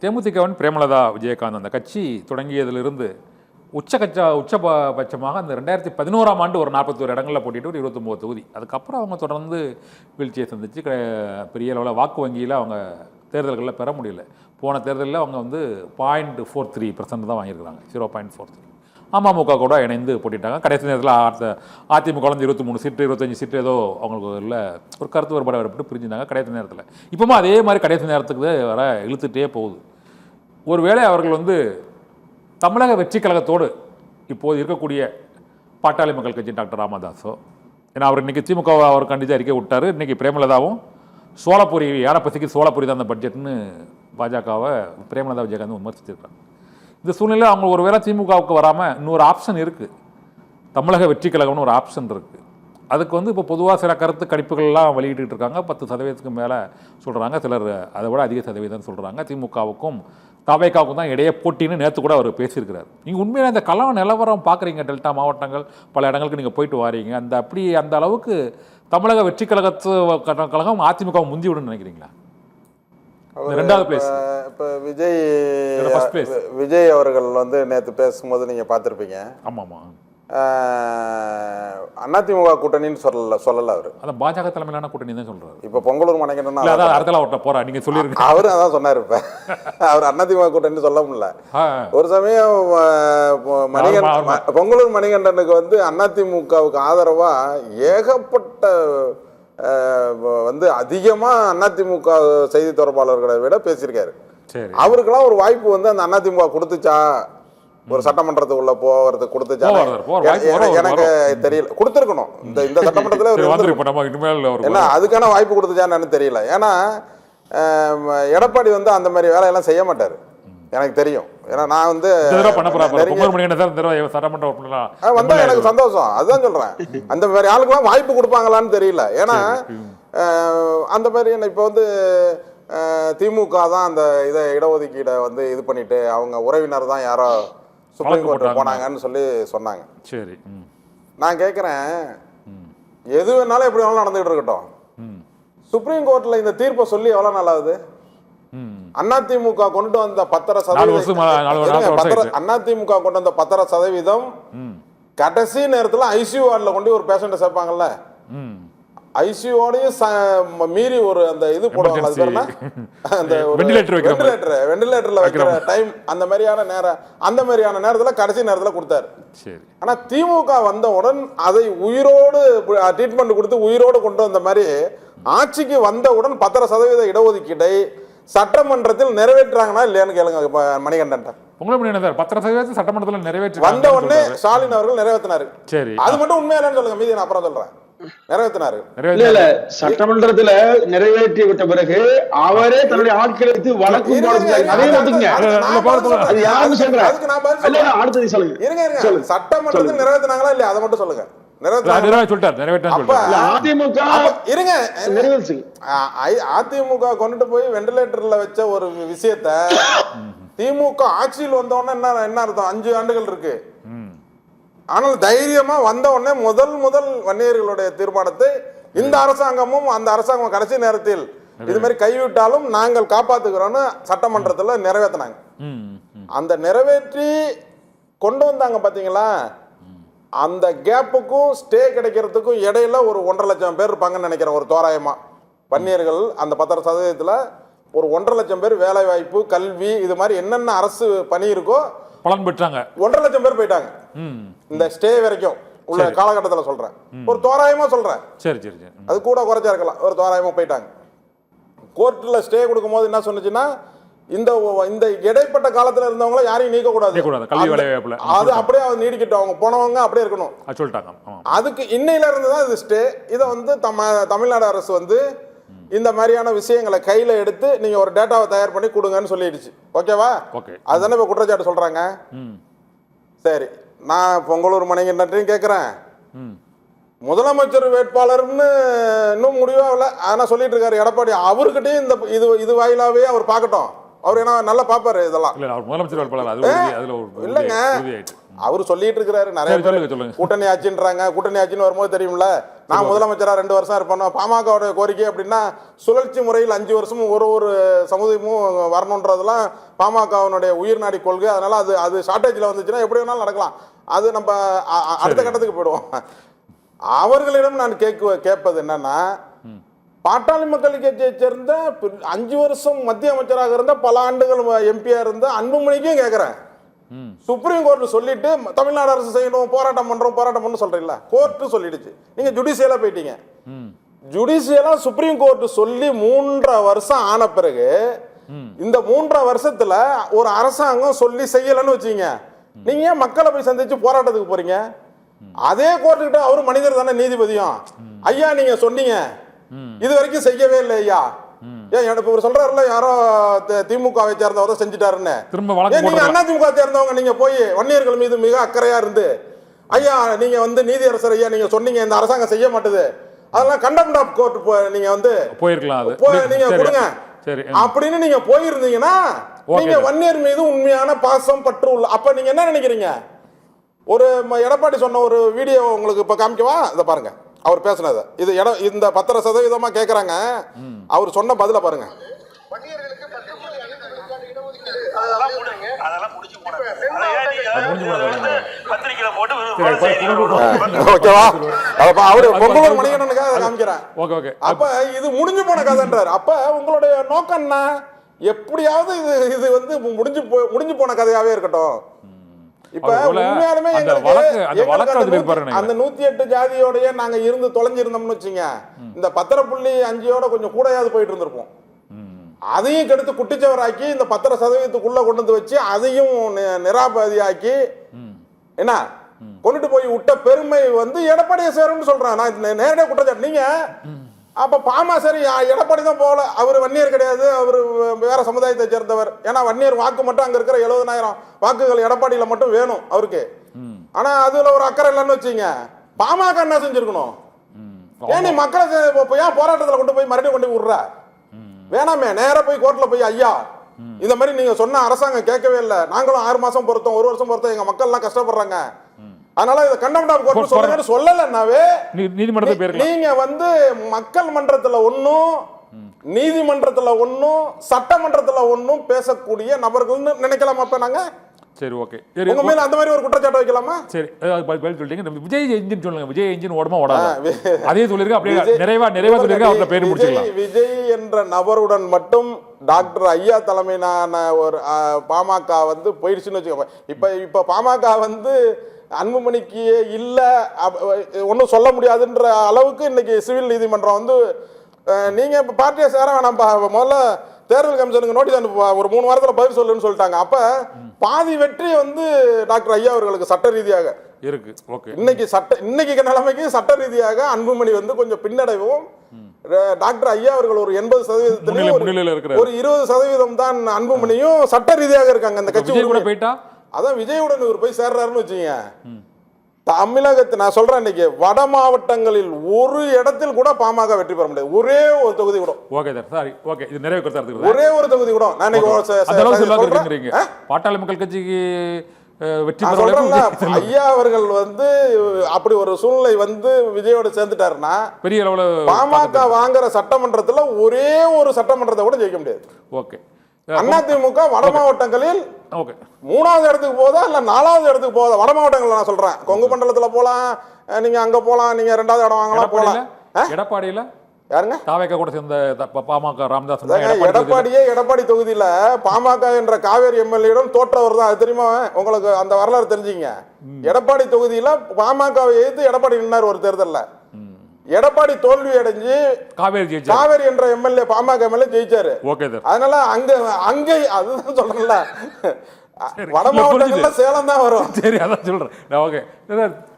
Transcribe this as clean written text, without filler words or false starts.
தேமுதிகவின் பிரேமலதா விஜயகாந்த் அந்த கட்சி தொடங்கியதிலிருந்து உச்சபட்சமாக அந்த 2011ஆம் ஆண்டு ஒரு 41 இடங்களில் போட்டிட்டு ஒரு 29 தொகுதி. அதுக்கப்புறம் அவங்க தொடர்ந்து வீழ்ச்சியை சந்தித்து பெரிய அளவில் வாக்கு வங்கியில் அவங்க தேர்தல்களில் பெற முடியல. போன தேர்தலில் அவங்க வந்து 0.43% தான் வாங்கியிருக்கிறாங்க, 0.43. அமமுக கூட இணைந்து போட்டிட்டாங்க. கடைசி நேரத்தில் அதிமுக வந்து 23 சீட்டு 25 சீட்டு ஏதோ அவங்களுக்கு இல்லை ஒரு கருத்து வேறுபாடு வரப்பட்டு பிரிஞ்சுட்டாங்க கடைசி நேரத்தில். இப்போமா அதே மாதிரி கடைசி நேரத்துக்கு வர இழுத்துட்டே போகுது. ஒருவேளை அவர்கள் வந்து தமிழக வெற்றி கழகத்தோடு இப்போது இருக்கக்கூடிய பாட்டாளி மக்கள் கட்சி டாக்டர் ராமதாஸோ, ஏன்னா அவர் இன்றைக்கி திமுக அவர் கண்டித்து அறிக்கை விட்டார். இன்றைக்கி பிரேமலதாவும் சோளப்பொரி யாரை பசிக்கு சோளப்பொரி தான் அந்த பட்ஜெட்னு பாஜகவை பிரேமலதா விஜயகாந்த் விமர்சிச்சிருக்காங்க. இந்த சூழ்நிலை அவங்க ஒரு வேளை திமுகவுக்கு வராமல் இன்னொரு ஆப்ஷன் இருக்குது, தமிழக வெற்றி கழகம்னு ஒரு ஆப்ஷன் இருக்குது. அதுக்கு வந்து இப்போ பொதுவாக சில கருத்து கணிப்புகள்லாம் வெளியிட்டு இருக்காங்க. 10% மேலே சொல்கிறாங்க, சிலர் அதை விட அதிக சதவீதம் சொல்கிறாங்க. திமுகவுக்கும் தவைக்காவுக்கும் தான் இடையே போட்டின்னு நேற்று கூட அவர் பேசியிருக்கிறார். நீங்கள் உண்மையிலே அந்த களம் நிலவரம் பார்க்குறீங்க, டெல்டா மாவட்டங்கள் பல இடங்களுக்கு நீங்கள் போயிட்டு வாரீங்க, அந்த அளவுக்கு தமிழக வெற்றி கழகம் அதிமுக முந்தி விடுன்னு நினைக்கிறீங்களா? ரெண்டாவது பிளேஸ் இப்போ விஜய் அவர்கள் வந்து நேற்று பேசும்போது நீங்கள் பார்த்துருப்பீங்க. ஆமாம்மா, அதிமுக கூட்டணின்னு சொல்லல அவர், அதான் பாஜக தலைமையிலான கூட்டணி தான் சொல்றாரு. இப்போ பொங்கலூர் மணிகண்டன் நீங்க சொல்லிருக்கீங்க, அவரு அதான் சொன்னாரு. இப்ப அவர் அதிமுக கூட்டணி சொல்ல முடியல. ஒரு சமயம் பொங்கலூர் மணிகண்டனுக்கு வந்து அதிமுகவுக்கு ஆதரவா ஏகப்பட்ட வந்து அதிகமா அதிமுக செய்தி தொடர்பாளர்களை விட பேசியிருக்காரு. அவருக்கெல்லாம் ஒரு வாய்ப்பு வந்து அந்த அதிமுக கொடுத்துச்சா, ஒரு சட்டமன்றத்துக்குள்ள போகிறதுக்கு கொடுத்துச்சா எனக்கு தெரியல. கொடுத்துருக்கணும், இந்த சட்டமன்றத்தில் என்ன அதுக்கான வாய்ப்பு கொடுத்துச்சான்னு தெரியல. ஏன்னா எடப்பாடி வந்து அந்த மாதிரி வேலையெல்லாம் செய்ய மாட்டாரு, எனக்கு தெரியும். ஏன்னா நான் வந்து வந்தா எனக்கு சந்தோஷம், அதுதான் சொல்றேன். அந்த மாதிரி ஆளுக்கெல்லாம் வாய்ப்பு கொடுப்பாங்களான்னு தெரியல. ஏன்னா அந்த மாதிரி இப்போ வந்து திமுக தான் அந்த இதை இடஒதுக்கீடை வந்து இது பண்ணிட்டு அவங்க உறவினர் தான் யாரோ சுப்ரீம் கோர்ட்டு போனாங்கன்னு சொல்லி சொன்னாங்க. சரி, நான் கேட்குறேன், எது வேணாலும் எப்படி வேணாலும் நடந்துகிட்டு இருக்கட்டும், சுப்ரீம் கோர்ட்ல இந்த தீர்ப்பை சொல்லி எவ்வளவு நாள் ஆகுது? அதிமுக கொண்டு வந்த 10% அதிமுக கொண்டு வந்த 10% கடைசி நேரத்தில் ஐசியூ வார்டில் கொண்டு ஒரு பேஷண்ட்டை சேர்ப்பாங்கல்ல, ஐசியூடையும் மீறி ஒரு அந்த இது போடுவாங்க, அந்த வெண்டிலேட்டர்ல வைக்கிற டைம், அந்த மாதிரியான நேரத்தில் கடைசி நேரத்தில் கொடுத்தாரு. ஆனா திமுக வந்தவுடன் அதை உயிரோடு ட்ரீட்மெண்ட் கொடுத்து உயிரோடு கொண்டு வந்த மாதிரி ஆட்சிக்கு வந்தவுடன் 10% இடஒதுக்கீடை சட்டமன்றத்தில் நிறைவேற்றாங்கன்னா இல்லையான்னு கேளுங்க மணிகண்டன். 10% சட்டமன்றத்தில் நிறைவேற்ற வந்த உடனே ஸ்டாலின் அவர்கள் நிறைவேற்றினாரு. சரி, அது மட்டும் உண்மையிலன்னு சொல்லுங்க, மீதி நான் அப்புறம் சொல்றேன். நிறைவேற்றினாரு. சட்டமன்றத்துல நிறைவேற்றி விட்ட பிறகு அவரே தன்னுடைய ஆட்களை வைத்து வழக்கு சட்டமன்றத்தில் நிறைவேற்றினாங்களா இல்லையா அதை மட்டும் சொல்லுங்க. அதிமுக கொண்டுட்டு போய் வெண்டிலேட்டர்ல வச்ச ஒரு விஷயத்த திமுக ஆட்சியில் வந்த உடனே என்ன அர்த்தம்? 5 ஆண்டுகள் இருக்கு. ஆனால் தைரியமா வந்த உடனே முதல் வன்னியர்களுடைய தீர்மானத்தை இந்த அரசாங்கமும் அந்த அரசாங்கம் கடைசி நேரத்தில் இது மாதிரி கைவிட்டாலும் நாங்கள் காப்பாத்துக்கிறோம்னு சட்டமன்றத்தில் நிறைவேற்றினாங்க. அந்த நிறைவேற்றி கொண்டு வந்தாங்க பாத்தீங்களா, அந்த கேப்புக்கும் ஸ்டே கிடைக்கிறதுக்கும் இடையில ஒரு 1.5 லட்சம் பேர் இருப்பாங்கன்னு நினைக்கிறேன். ஒரு தோராயமா வன்னியர்கள் அந்த 10% ஒரு 1.5 லட்சம் பேர் வேலை வாய்ப்பு, கல்வி, இது மாதிரி என்னென்ன அரசு பணி இருக்கோ பலன் பெற்றாங்க. 1.5 லட்சம் பேர் போயிட்டாங்க இந்த ஸ்டே வரைக்கும் உள்ள காலகட்டத்தில் சொல்றேன். ஒரு தோராயமா சொல்றேன், சரி சரி சரி, அது கூட குறைச்சா இருக்கலாம். ஒரு தோராயமா போயிட்டாங்க. கோர்ட்ல ஸ்டே கொடுக்கும் போது என்ன சொன்னுச்சுன்னா, இந்த இடைப்பட்ட காலத்துல இருந்தவங்கள யாரையும் நீக்க கூடாது, அது அப்படியே நீடிக்கிட்டு அவங்க போனவங்க அப்படியே இருக்கணும் சொல்லிட்டாங்க. அதுக்கு இன்னையில இருந்து தான் இது ஸ்டே. இதை வந்து தமிழ்நாடு அரசு வந்து இந்த மாதிரியான விஷயங்களை கையில எடுத்து நீங்க ஒரு டேட்டாவை தயார் பண்ணி கொடுங்கன்னு சொல்லிடுச்சு. ஓகேவா? அதுதானே இப்ப குற்றச்சாட்டு சொல்றாங்க. சரி, நான் பொங்கலூர் மணிகண்டன் கேட்கிறேன், முதலமைச்சர் வேட்பாளர்னு இன்னும் முடிவாகல, ஆனா சொல்லிட்டு இருக்காரு எடப்பாடி. அவர்கிட்டயும் இந்த இது வாயிலாவே அவர் பார்க்கட்டும், அவர் என்ன நல்லா பாப்பாரு இதெல்லாம். இல்லைங்க, அவரு சொல்லிட்டு இருக்கிறாரு நிறைய பேர் கூட்டணி ஆட்சின்றாங்க. கூட்டணி ஆட்சின்னு வரும்போது தெரியும்ல, நான் முதலமைச்சரா 2 வருஷம் இருப்பேன். பாமகவுடைய கோரிக்கை அப்படின்னா சுழற்சி முறையில் 5 வருஷமும் ஒரு சமுதாயமும் வரணுன்றதெல்லாம் பாமகவினுடைய உயிர்நாடி கொள்கை. அதனால அது ஷார்டேஜில் வந்துச்சுன்னா எப்படி வேணாலும் நடக்கலாம். அது நம்ம அடுத்த கட்டத்துக்கு போயிடுவோம். அவர்களிடம் நான் கேட்பது என்னன்னா, பாட்டாளி மக்கள் கட்சியை சேர்ந்த 5 வருஷம் மத்திய அமைச்சராக இருந்த, பல ஆண்டுகள் எம்பியா இருந்த அன்புமணிக்கும் கேட்கிறேன். சுப்ரீம் கோர்ட் சொல்லிட்டு தமிழ்நாடு அரசு செய்யணும், போராட்டம் பண்றோம் சொல்றீங்களா? கோர்ட்டு சொல்லிடுச்சு, நீங்க ஜுடிஷியலா போயிட்டீங்க. ஜுடிஷியலா சுப்ரீம் கோர்ட் சொல்லி 3.5 வருஷம் ஆன பிறகு இந்த 3.5 வருஷத்துல ஒரு அரசாங்கம் சொல்லி செய்யலன்னு வச்சீங்க, நீங்க ஏன் மக்களை போய் சந்திச்சு போராட்டத்துக்கு போறீங்க? அதே கோர்ட்டுக்கிட்ட அவரு மனிதர் தானே நீதிபதியும். ஐயா நீங்க சொன்னீங்க, இது வரைக்கும் செய்யவே இல்லை ஐயா. ஏன் இப்ப சொல்றாருல, யாரோ திமுகவை சேர்ந்தவரை செஞ்சுட்டாருன்னு. நீங்க அதிமுக சேர்ந்தவங்க நீங்க போய் வன்னியர்கள் மீது மிக அக்கறையா இருந்து, ஐயா நீங்க நீதியரசர் ஐயா நீங்க சொன்னீங்க இந்த அரசாங்கம் செய்ய மாட்டுது, அதெல்லாம் கண்டெம்ட் ஆஃப் கோர்ட் நீங்க போயிருக்கலாம், நீங்க கொடுங்க அப்படின்னு நீங்க போயிருந்தீங்கன்னா, நீங்க வன்னியர் மீது உண்மையான பாசம் பற்று உள்ள. அப்ப நீங்க என்ன நினைக்கிறீங்க? ஒரு எடப்பாடி சொன்ன ஒரு வீடியோ உங்களுக்கு இப்ப காமிக்கவா? இத பாருங்க, அவர் பேசினது. இது இந்த 10% கேக்குறாங்க. அவர் சொன்ன பதில பாருங்க. அப்ப இது முடிஞ்சு போன கதைன்றாரு. அப்ப உங்களுடைய நோக்கம் என்ன? எப்படியாவது இது முடிஞ்சு போன கதையாவே இருக்கட்டும். இப்ப உண்மையாலுமே அந்த 108 ஜாதியோடய நாங்க இருந்து தொலைஞ்சிருந்தோம்னு வச்சுங்க, இந்த 10.5 கொஞ்சம் கூடயாவது போயிட்டு இருந்திருப்போம். அதையும் கெடுத்து குட்டிச்சவராக்கி இந்த 10% கொண்டு வந்து வச்சு அதையும் நிராபதியாக்கி என்ன கொண்டுட்டு போய் விட்ட பெருமை எடப்பாடியை சேரும்னு சொல்றேன் நான். நேரடியாக குற்றச்சாட்டு. நீங்க அப்ப பாமா சரி எடப்பாடி தான் போகல, அவர் வன்னியர் கிடையாது, அவர் வேற சமுதாயத்தை சேர்ந்தவர். ஏன்னா வன்னியர் வாக்கு மட்டும் அங்க இருக்கிற 70,000 வாக்குகள் எடப்பாடியில மட்டும் வேணும் அவருக்கு. ஆனா அதுல ஒரு அக்கறை இல்லைன்னு வச்சுங்க, பாமக என்ன செஞ்சிருக்கணும்? ஏன் நீ மக்களை ஏன் போராட்டத்தில் கொண்டு போய் மறுபடியும் கொண்டு விடுற? வேணாமே, நேர போய் கோர்ட்ல போய் ஐயா இந்த மாதிரி நீங்க சொன்ன அரசாங்கம் கேட்கவே இல்லை, நாங்களும் 6 மாசம் பொறுத்தோம், 1 வருஷம் பொறுத்தோம், எங்க மக்கள் எல்லாம் கஷ்டப்படுறாங்க, அதனால இத கண்டெம்ட் ஆஃப் கோர்ட் சொல்லுங்கன்னு சொல்லலன்னாவே நீங்க மக்கள் மன்றத்துல ஒண்ணும் நீதிமன்றத்துல ஒண்ணும் சட்டமன்றத்துல ஒண்ணும் பேசக்கூடிய நபர்கள்னு நினைக்கலாமா? அப்ப நாங்க சரி ஓகே, உங்க மேல அந்த மாதிரி ஒரு குற்றச்சாட்டு வைக்கலாமா? சரி, பதில் சொல்லிட்டீங்க. விஜய் என்ஜின் சொல்லுங்க. விஜய் என்ஜின் ஓடுமா ஓடாது? அதே சொல்லிருக்க, அப்படியே நிறைவா சொல்லிருக்க, அவங்க பேரு முடிச்சுக்கலாம். விஜய் என்ற நபருடன் மட்டும் டாக்டர் ஐயா தலைமையிலான ஒரு பாமக போயிடுச்சுன்னு வச்சுக்கோங்க. இப்ப பாமக அன்புமணிக்கு இல்ல ஒன்றும் சொல்ல முடியாதுன்ற அளவுக்கு இன்னைக்கு சிவில் நீதிமன்றம் நீங்க இப்ப பார்ட்டியை சேர வேணாம்ப்பா, முதல்ல தேர்தல் கமிஷனுக்கு நோட்டீஸ் அனுப்புவா, ஒரு 3 வாரத்துல பதில் சொல்லுன்னு சொல்லிட்டாங்க. அப்ப பாதி வெற்றி டாக்டர் ஐயா அவர்களுக்கு சட்ட ரீதியாக இருக்கு. ஓகே, இன்னைக்கு நிலைமைக்கு சட்ட ரீதியாக அன்புமணி கொஞ்சம் பின்னடைவும், டாக்டர் ஐயா அவர்கள் ஒரு 80% ஒரு 20% தான் அன்புமணியும் சட்ட ரீதியாக இருக்காங்க. அந்த கட்சி கூட போயிட்டா அதான் விஜயுடன் இவர் போய் சேர்றாருன்னு வச்சுங்க, தமிழகத்தை நான் சொல்றேன், இன்னைக்கு வட மாவட்டங்களில் ஒரு இடத்தில் கூட பாமக வெற்றி பெற முடியாது. ஒரே ஒரு தொகுதி கூட. ஓகே சார், சாரி, ஓகே, இது நிறைய கருத்து. ஒரே ஒரு தொகுதி கூட நான் பாட்டாளி மக்கள் கட்சிக்கு வெற்றி பெற ஐயா அவர்கள் அப்படி ஒரு சூழ்நிலை விஜயோட சேர்ந்துட்டாருன்னா பெரிய அளவுல பாமக வாங்குற சட்டமன்றத்துல ஒரே ஒரு சட்டமன்றத்தை கூட ஜெயிக்க முடியாது. ஓகே, அதிமுக வட மாவட்டங்களில் 3வது இடத்துக்கு போதா இல்ல 4வது இடத்துக்கு போதா? வட மாவட்டங்கள் நான் சொல்றேன், கொங்கு மண்டலத்துல போலாம், நீங்க அங்க போலாம், நீங்க 2வது இடம் வாங்கலாம், போலாம். எடப்பாடியில யாருங்க தாவேக்கா கூட சேர்ந்த பாமக ராமதாஸ் எடப்பாடி தொகுதியில பாமக என்ற காவேரி எம்எல்ஏடம் தோற்றவர் தான். அது தெரியுமா உங்களுக்கு? அந்த வரலாறு தெரிஞ்சுங்க. எடப்பாடி தொகுதியில பாமகவை எதிர்த்து எடப்பாடி நின்னார் ஒரு தேர்தல்ல. எடப்பாடி தோல்வி அடைஞ்சு காவேரி என்ற எம்எல்ஏ பாமக எம்எல்ஏ ஜெயிச்சாரு. அதனால அங்க அதுதான் சொல்றேன்ல, வட மாவட்டங்கள்ல சேலம் தான் வரும். சரி, அதான் சொல்றேன். ஓகே.